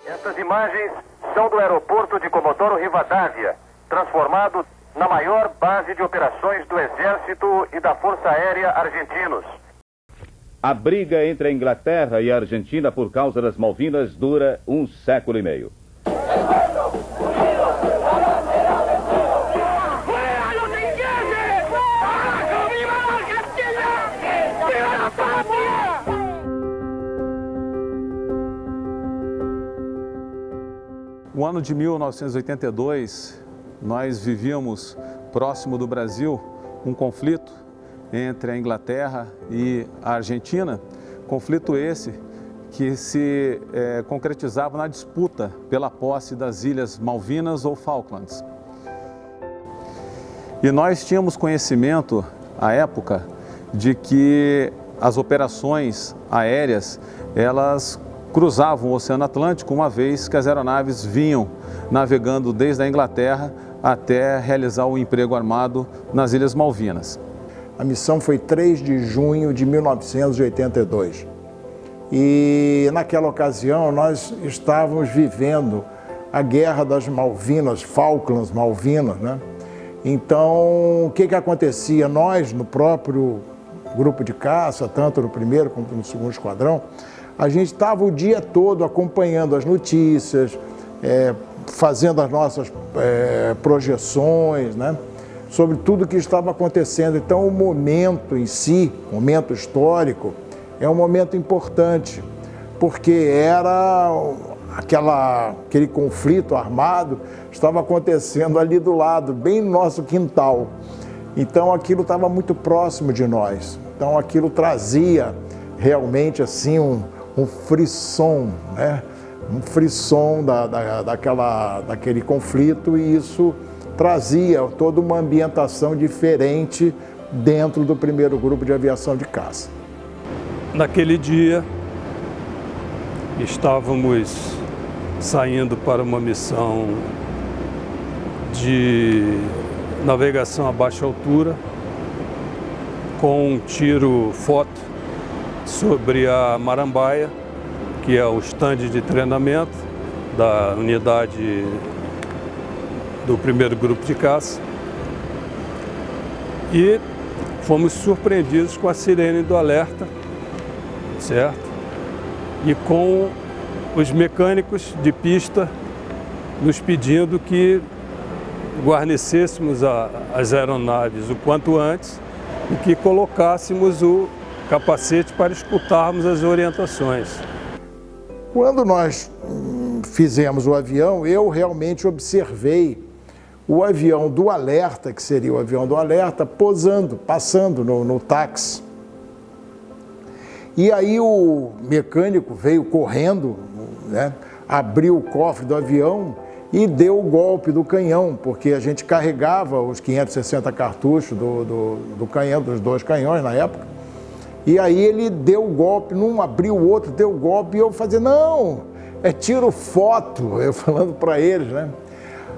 Estas imagens são do aeroporto de Comodoro Rivadavia, transformado na maior base de operações do Exército e da Força Aérea argentinos. A briga entre a Inglaterra e a Argentina por causa das Malvinas dura 1 século e meio. O ano de 1982, nós vivíamos próximo do Brasil um conflito entre a Inglaterra e a Argentina, conflito esse que se concretizava na disputa pela posse das Ilhas Malvinas ou Falklands. E nós tínhamos conhecimento, à época, de que as operações aéreas, elas cruzavam o Oceano Atlântico, uma vez que as aeronaves vinham navegando desde a Inglaterra até realizar o emprego armado nas Ilhas Malvinas. A missão foi 3 de junho de 1982 e naquela ocasião nós estávamos vivendo a Guerra das Malvinas, Falklands, Malvinas, né? Então, o que acontecia? Nós, no próprio grupo de caça, tanto no primeiro como no segundo esquadrão, a gente estava o dia todo acompanhando as notícias, fazendo as nossas projeções, né, sobre tudo que estava acontecendo. Então, o momento em si, o momento histórico, é um momento importante, porque era aquele conflito armado estava acontecendo ali do lado, bem no nosso quintal. Então, aquilo estava muito próximo de nós. Então, aquilo trazia realmente assim um frisson, né? Um frisson daquele conflito, e isso trazia toda uma ambientação diferente dentro do primeiro grupo de aviação de caça. Naquele dia, estávamos saindo para uma missão de navegação a baixa altura, com um tiro foto sobre a Marambaia, que é o estande de treinamento da unidade do primeiro grupo de caça, e fomos surpreendidos com a sirene do alerta, certo? E com os mecânicos de pista nos pedindo que guarnecêssemos as aeronaves o quanto antes e que colocássemos o capacete para escutarmos as orientações. Quando nós fizemos o avião, eu realmente observei o avião do alerta, que seria o avião do alerta, posando, passando no táxi. E aí o mecânico veio correndo, né, abriu o cofre do avião e deu o golpe do canhão, porque a gente carregava os 560 cartuchos do canhão, dos 2 canhões na época. E aí ele deu o golpe, um abriu o outro, deu o golpe, e eu fazia, não, é tiro foto, eu falando para eles, né?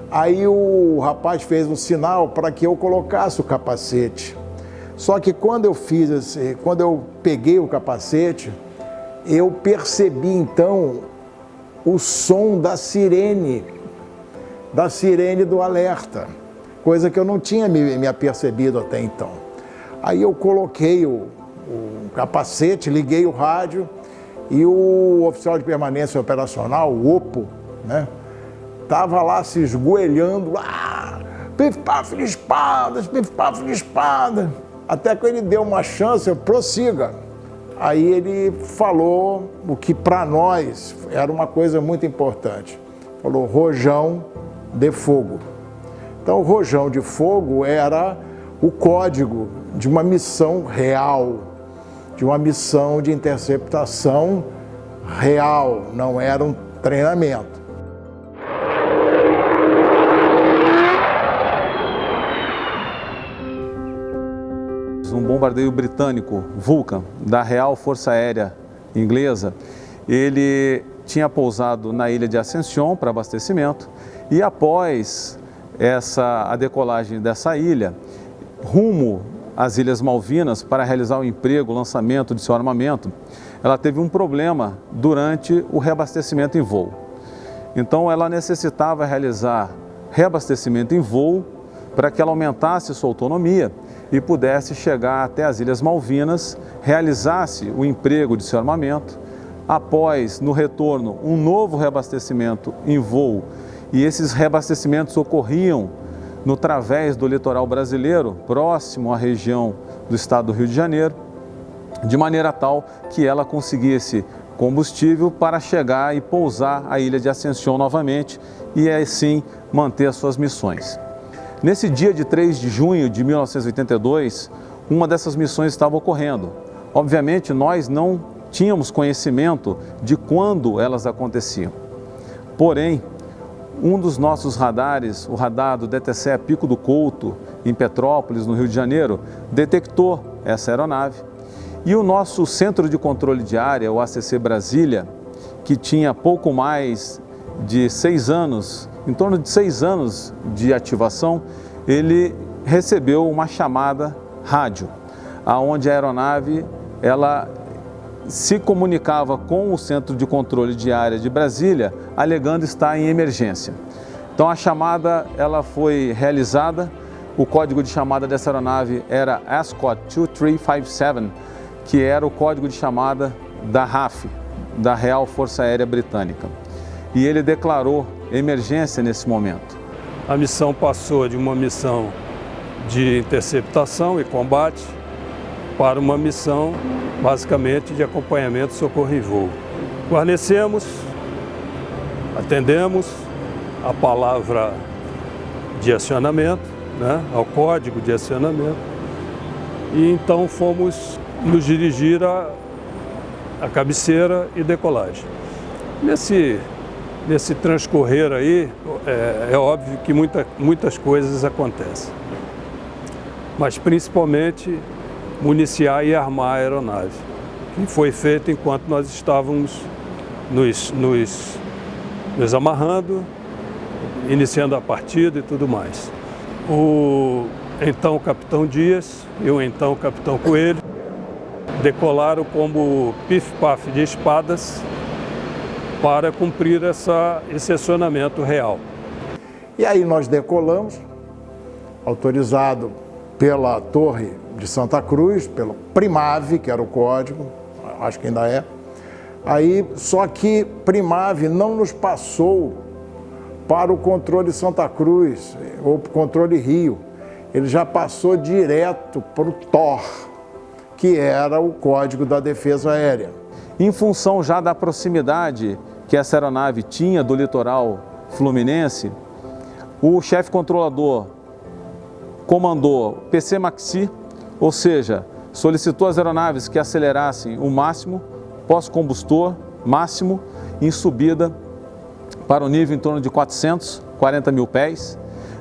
Aí o rapaz fez um sinal para que eu colocasse o capacete. Só que quando eu fiz assim, quando eu peguei o capacete, eu percebi então o som da sirene do alerta, coisa que eu não tinha me apercebido até então. Aí eu coloquei o capacete, liguei o rádio, e o oficial de permanência operacional, o OPO, né, estava lá se esgoelhando, pif-paf de espadas, pif-paf de espada, até que ele deu uma chance, eu prossiga. Aí ele falou o que para nós era uma coisa muito importante, falou rojão de fogo. Então o rojão de fogo era o código de uma missão real, de uma missão de interceptação real, não era um treinamento. Um bombardeio britânico, Vulcan, da Real Força Aérea Inglesa, ele tinha pousado na ilha de Ascension para abastecimento, e após a decolagem dessa ilha, rumo às Ilhas Malvinas para realizar o emprego, o lançamento de seu armamento, ela teve um problema durante o reabastecimento em voo. Então ela necessitava realizar reabastecimento em voo para que ela aumentasse sua autonomia e pudesse chegar até as Ilhas Malvinas, realizasse o emprego de seu armamento. Após, no retorno, um novo reabastecimento em voo, e esses reabastecimentos ocorriam no través do litoral brasileiro, próximo à região do estado do Rio de Janeiro, de maneira tal que ela conseguisse combustível para chegar e pousar a ilha de Ascension novamente e assim manter as suas missões. Nesse dia de 3 de junho de 1982, uma dessas missões estava ocorrendo. Obviamente, nós não tínhamos conhecimento de quando elas aconteciam. Porém, um dos nossos radares, o radar do DTCE Pico do Couto, em Petrópolis, no Rio de Janeiro, detectou essa aeronave. E o nosso Centro de Controle de Área, o ACC Brasília, que tinha pouco mais de 6 anos, em torno de 6 anos de ativação, ele recebeu uma chamada rádio, aonde a aeronave ela se comunicava com o Centro de Controle de Área de Brasília, alegando estar em emergência. Então a chamada ela foi realizada, o código de chamada dessa aeronave era ASCOT 2357, que era o código de chamada da RAF, da Real Força Aérea Britânica. E ele declarou emergência nesse momento. A missão passou de uma missão de interceptação e combate para uma missão, basicamente, de acompanhamento, socorro em voo. Guarnecemos, atendemos a palavra de acionamento, ao código de acionamento, e então fomos nos dirigir à cabeceira e decolagem. Nesse transcorrer aí, é óbvio que muitas coisas acontecem, mas principalmente municiar e armar a aeronave, que foi feito enquanto nós estávamos nos amarrando, iniciando a partida e tudo mais. O então capitão Dias e o então capitão Coelho decolaram como pif-paf de espadas para cumprir esse acionamento real. E aí nós decolamos, autorizado pela Torre de Santa Cruz, pelo Primave, que era o código, acho que ainda é. Aí, só que Primave não nos passou para o controle Santa Cruz, ou para o controle Rio. Ele já passou direto para o TOR, que era o Código da Defesa Aérea. Em função já da proximidade que essa aeronave tinha do litoral fluminense, o chefe controlador comandou PC Maxi, ou seja, solicitou às aeronaves que acelerassem o máximo, pós-combustor máximo, em subida para o nível em torno de 440 mil pés,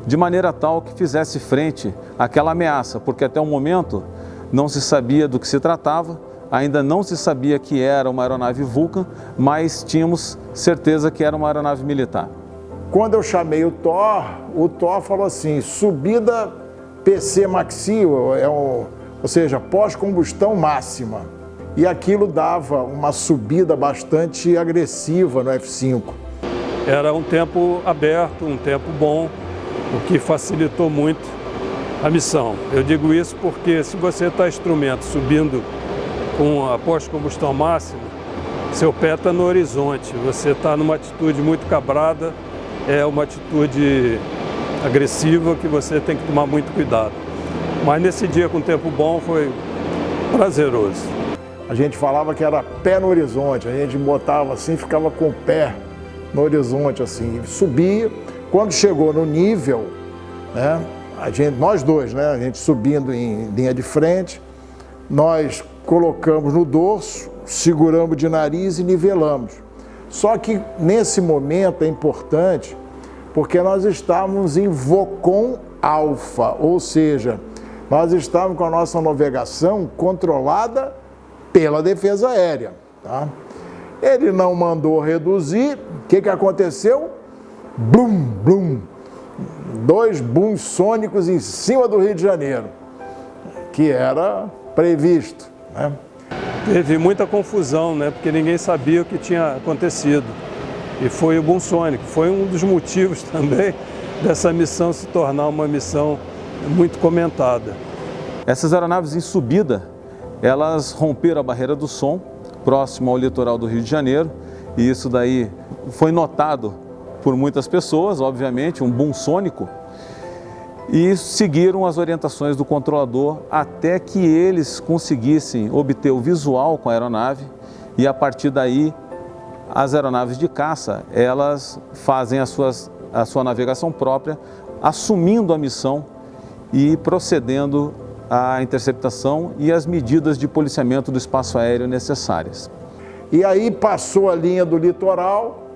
de maneira tal que fizesse frente àquela ameaça, porque até o momento não se sabia do que se tratava, ainda não se sabia que era uma aeronave Vulcan, mas tínhamos certeza que era uma aeronave militar. Quando eu chamei o TOR falou assim, subida PC Maxi, ou seja, pós-combustão máxima. E aquilo dava uma subida bastante agressiva no F-5. Era um tempo aberto, um tempo bom, o que facilitou muito a missão. Eu digo isso porque se você está instrumento subindo com a pós-combustão máxima, seu pé está no horizonte, você está numa atitude muito cabrada, é uma atitude agressiva que você tem que tomar muito cuidado. Mas nesse dia com tempo bom foi prazeroso. A gente falava que era pé no horizonte, a gente botava assim, ficava com o pé no horizonte assim, subia. Quando chegou no nível, né, nós dois, né, a gente subindo em linha de frente, nós colocamos no dorso, seguramos de nariz e nivelamos. Só que nesse momento é importante porque nós estávamos em VOCOM alfa, ou seja, nós estávamos com a nossa navegação controlada pela Defesa Aérea. Tá? Ele não mandou reduzir, o que aconteceu? Blum, blum, 2 booms sônicos em cima do Rio de Janeiro, que era previsto. Né? Teve muita confusão, né? Porque ninguém sabia o que tinha acontecido. E foi o Boom Sônico, foi um dos motivos também dessa missão se tornar uma missão muito comentada. Essas aeronaves em subida, elas romperam a barreira do som, próximo ao litoral do Rio de Janeiro, e isso daí foi notado por muitas pessoas, obviamente, um boom sônico, e seguiram as orientações do controlador até que eles conseguissem obter o visual com a aeronave, e a partir daí as aeronaves de caça, elas fazem a sua navegação própria, assumindo a missão e procedendo à interceptação e às medidas de policiamento do espaço aéreo necessárias. E aí passou a linha do litoral,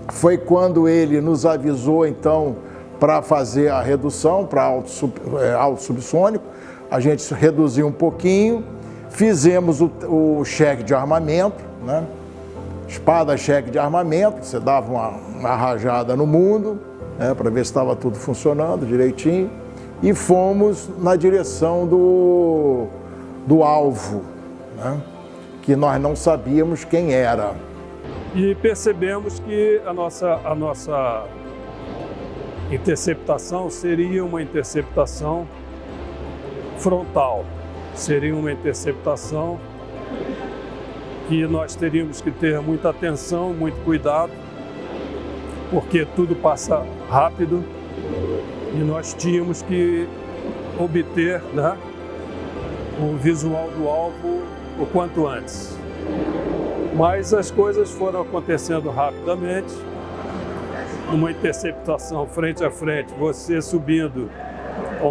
foi quando ele nos avisou então para fazer a redução para alto subsônico. A gente reduziu um pouquinho, fizemos o cheque de armamento, né? Espada-cheque de armamento, você dava uma rajada no mundo, né, para ver se estava tudo funcionando direitinho, e fomos na direção do alvo, né, que nós não sabíamos quem era. E percebemos que a nossa interceptação seria uma interceptação frontal, seria uma interceptação que nós teríamos que ter muita atenção, muito cuidado, porque tudo passa rápido e nós tínhamos que obter, né, o visual do alvo o quanto antes. Mas as coisas foram acontecendo rapidamente, uma interceptação frente a frente, você subindo a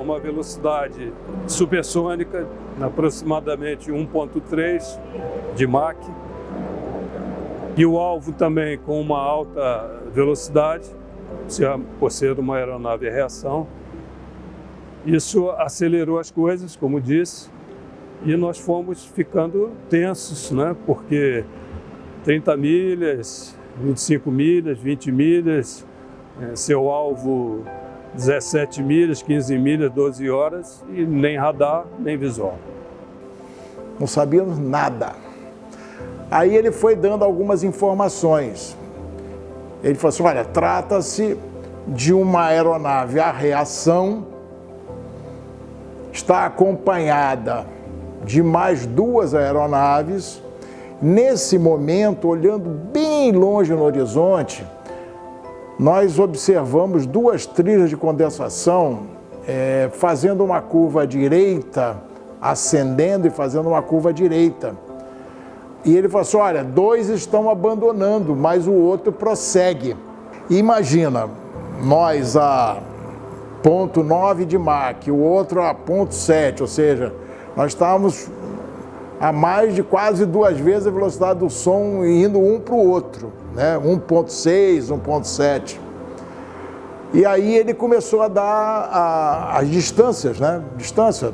uma velocidade supersônica, aproximadamente 1.3 de Mach, e o alvo também com uma alta velocidade, por ser uma aeronave a reação. Isso acelerou as coisas, como disse, e nós fomos ficando tensos, né? Porque 30 milhas, 25 milhas, 20 milhas, seu alvo 17 milhas, 15 milhas, 12 horas, e nem radar, nem visual. Não sabíamos nada. Aí ele foi dando algumas informações. Ele falou assim, olha, trata-se de uma aeronave a reação, está acompanhada de mais 2 aeronaves. Nesse momento, olhando bem longe no horizonte, nós observamos 2 trilhas de condensação fazendo uma curva à direita, ascendendo e fazendo uma curva à direita. E ele falou assim, olha, 2 estão abandonando, mas o outro prossegue. E imagina, nós a 0.9 de Mach, o outro a 0.7, ou seja, nós estávamos a mais de quase 2 vezes a velocidade do som indo um para o outro, né? 1.6, 1.7. E aí ele começou a dar as distâncias, né? Distância,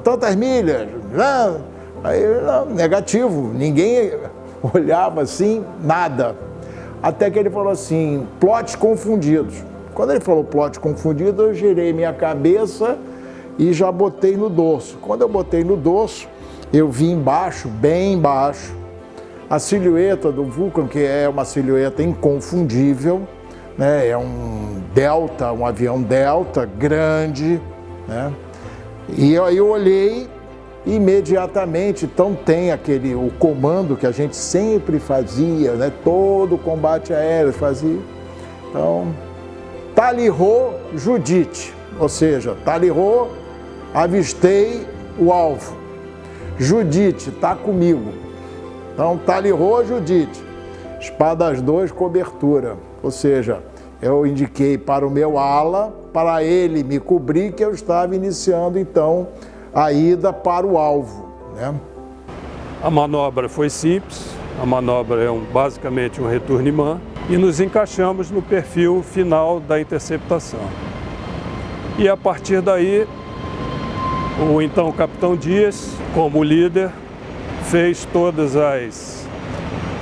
tantas milhas, né? Aí, negativo, ninguém olhava assim, nada. Até que ele falou assim, plots confundidos. Quando ele falou plot confundido, eu girei minha cabeça e já botei no dorso. Quando eu botei no dorso, eu vi embaixo, bem embaixo, a silhueta do Vulcan, que é uma silhueta inconfundível, né? É um Delta, um avião Delta grande, né? E aí eu olhei imediatamente, então tem o comando que a gente sempre fazia, né? Todo combate aéreo fazia. Então, Talihô Judite, ou seja, Talihô, avistei o alvo. Judite, está comigo. Então, Talihô Judite, espadas 2, cobertura. Ou seja, eu indiquei para o meu ala, para ele me cobrir, que eu estava iniciando então a ida para o alvo, né? A manobra foi simples, a manobra é basicamente um retournement, e nos encaixamos no perfil final da interceptação. E a partir daí, o então capitão Dias, como líder,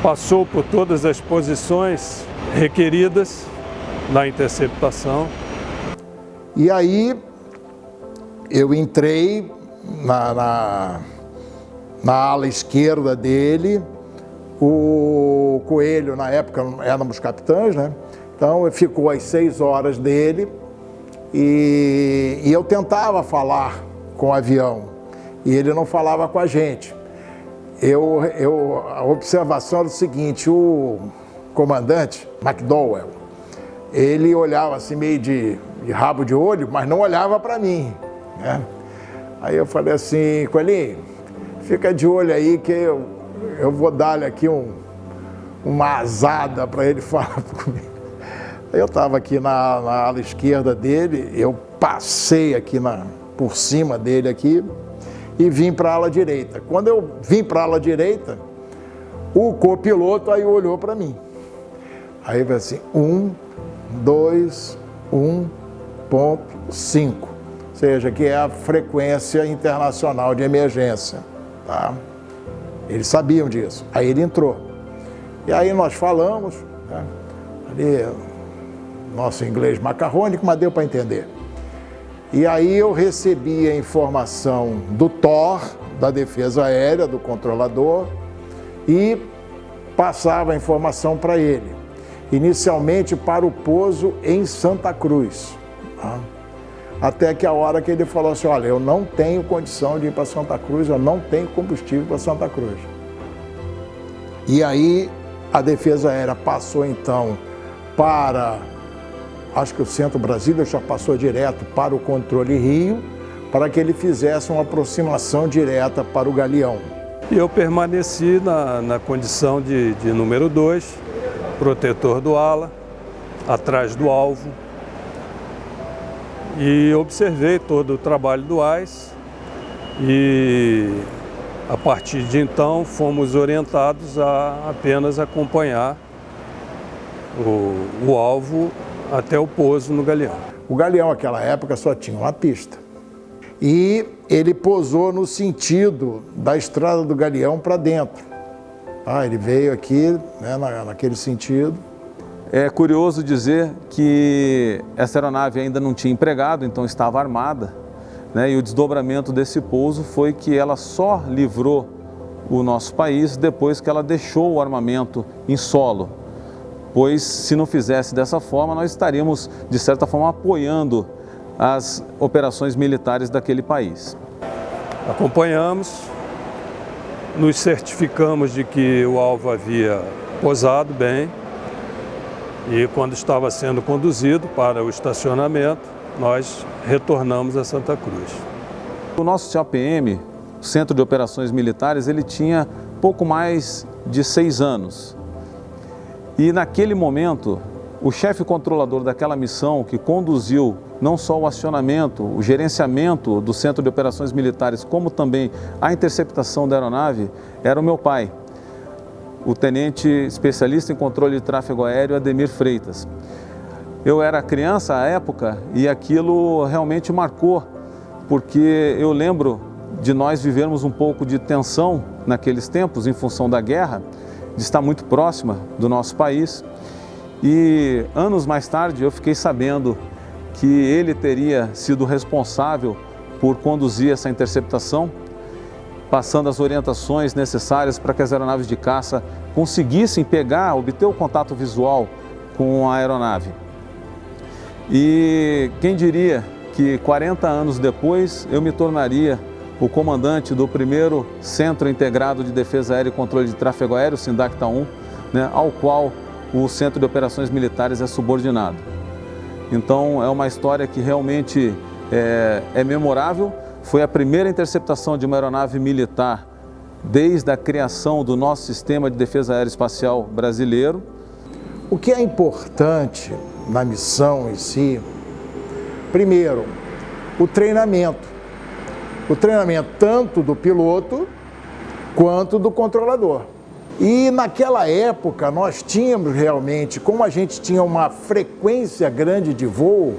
passou por todas as posições requeridas na interceptação. E aí eu entrei na ala esquerda dele O Coelho, na época, éramos capitães, né? Então, ficou às 6 horas dele e eu tentava falar com o avião e ele não falava com a gente. A observação era o seguinte: o comandante McDowell, ele olhava assim meio de rabo de olho, mas não olhava para mim, né? Aí eu falei assim: Coelhinho, fica de olho aí que eu vou dar-lhe aqui uma azada para ele falar comigo. Eu estava aqui na ala esquerda dele, eu passei aqui por cima dele aqui e vim para a ala direita. Quando eu vim para a ala direita, o copiloto aí olhou para mim. Aí vai assim, 1, 2, 1.5, ou seja, que é a frequência internacional de emergência, tá? Eles sabiam disso. Aí ele entrou. E aí nós falamos, né? Ali, nosso inglês macarrônico, mas deu para entender. E aí eu recebi a informação do TOR, da Defesa Aérea, do controlador, e passava a informação para ele. Inicialmente para o pouso em Santa Cruz. Tá? Até que a hora que ele falou assim: olha, eu não tenho condição de ir para Santa Cruz, eu não tenho combustível para Santa Cruz. E aí a Defesa Aérea passou então para, acho que o Centro Brasília já passou direto para o controle Rio, para que ele fizesse uma aproximação direta para o Galeão. E eu permaneci na condição de número 2, protetor do ala, atrás do alvo, e observei todo o trabalho do AIS e a partir de então fomos orientados a apenas acompanhar o alvo até o pouso no Galeão. O Galeão naquela época só tinha uma pista e ele pousou no sentido da estrada do Galeão para dentro. Ele veio aqui, né, naquele sentido. É curioso dizer que essa aeronave ainda não tinha empregado, então estava armada, né? E o desdobramento desse pouso foi que ela só livrou o nosso país depois que ela deixou o armamento em solo, pois se não fizesse dessa forma, nós estaríamos, de certa forma, apoiando as operações militares daquele país. Acompanhamos, nos certificamos de que o alvo havia pousado bem, e quando estava sendo conduzido para o estacionamento, nós retornamos a Santa Cruz. O nosso COPM, Centro de Operações Militares, ele tinha pouco mais de 6 anos. E naquele momento, o chefe controlador daquela missão, que conduziu não só o acionamento, o gerenciamento do Centro de Operações Militares, como também a interceptação da aeronave, era o meu pai, o tenente especialista em controle de tráfego aéreo Ademir Freitas. Eu era criança à época e aquilo realmente marcou, porque eu lembro de nós vivermos um pouco de tensão naqueles tempos em função da guerra, de estar muito próxima do nosso país. E anos mais tarde eu fiquei sabendo que ele teria sido responsável por conduzir essa interceptação, passando as orientações necessárias para que as aeronaves de caça conseguissem obter o contato visual com a aeronave. E quem diria que 40 anos depois eu me tornaria o comandante do primeiro Centro Integrado de Defesa Aérea e Controle de Tráfego Aéreo, SINDACTA 1, né, ao qual o Centro de Operações Militares é subordinado. Então é uma história que realmente é memorável. Foi a primeira interceptação de uma aeronave militar desde a criação do nosso sistema de defesa aeroespacial brasileiro. O que é importante na missão em si, primeiro, o treinamento. O treinamento tanto do piloto quanto do controlador. E naquela época nós tínhamos realmente, como a gente tinha uma frequência grande de voo,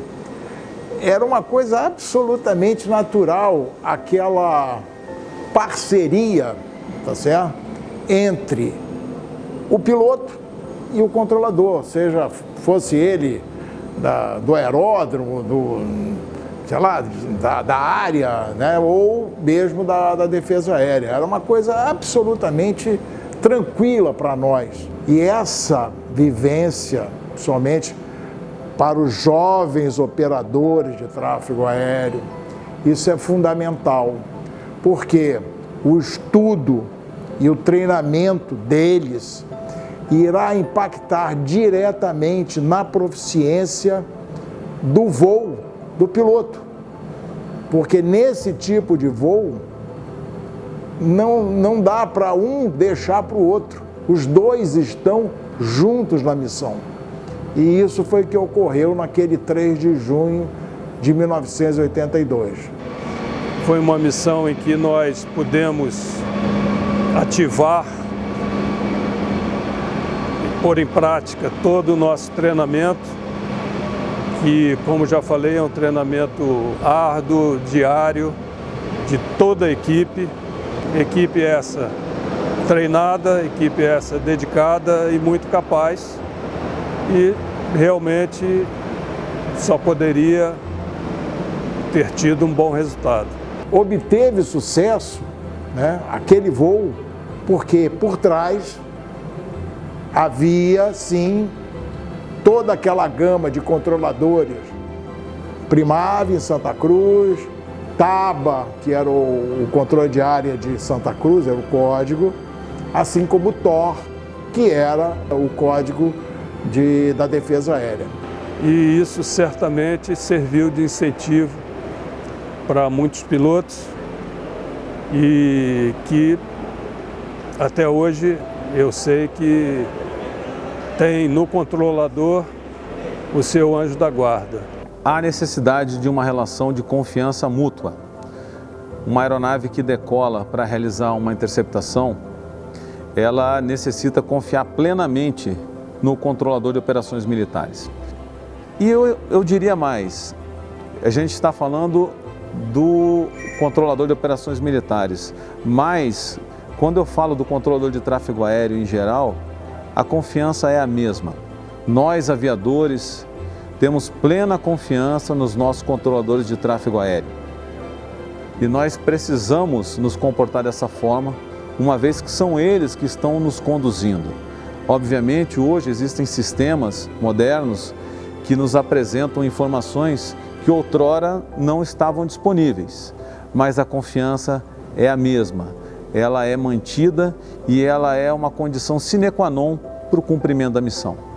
era uma coisa absolutamente natural aquela parceria, tá certo? Entre o piloto e o controlador, seja fosse ele do aeródromo, da área, né? Ou mesmo da defesa aérea. Era uma coisa absolutamente tranquila para nós. E essa vivência, somente para os jovens operadores de tráfego aéreo, isso é fundamental, porque o estudo e o treinamento deles irá impactar diretamente na proficiência do voo do piloto. Porque nesse tipo de voo, não dá para um deixar para o outro. Os dois estão juntos na missão. E isso foi o que ocorreu naquele 3 de junho de 1982. Foi uma missão em que nós pudemos ativar e pôr em prática todo o nosso treinamento, que, como já falei, é um treinamento árduo, diário, de toda a equipe. Equipe essa treinada, equipe essa dedicada e muito capaz. E realmente só poderia ter tido um bom resultado. Obteve sucesso, né, aquele voo, porque por trás havia, sim, toda aquela gama de controladores. Primave em Santa Cruz, TABA, que era o controle de área de Santa Cruz, era o código, assim como o TOR, que era o código da defesa aérea. E isso certamente serviu de incentivo para muitos pilotos e que até hoje eu sei que tem no controlador o seu anjo da guarda. Há necessidade de uma relação de confiança mútua. Uma aeronave que decola para realizar uma interceptação, ela necessita confiar plenamente no controlador de operações militares. E eu diria mais, a gente está falando do controlador de operações militares, mas quando eu falo do controlador de tráfego aéreo em geral, a confiança é a mesma. Nós, aviadores, temos plena confiança nos nossos controladores de tráfego aéreo. E nós precisamos nos comportar dessa forma, uma vez que são eles que estão nos conduzindo. Obviamente, hoje existem sistemas modernos que nos apresentam informações que outrora não estavam disponíveis, mas a confiança é a mesma, ela é mantida e ela é uma condição sine qua non para o cumprimento da missão.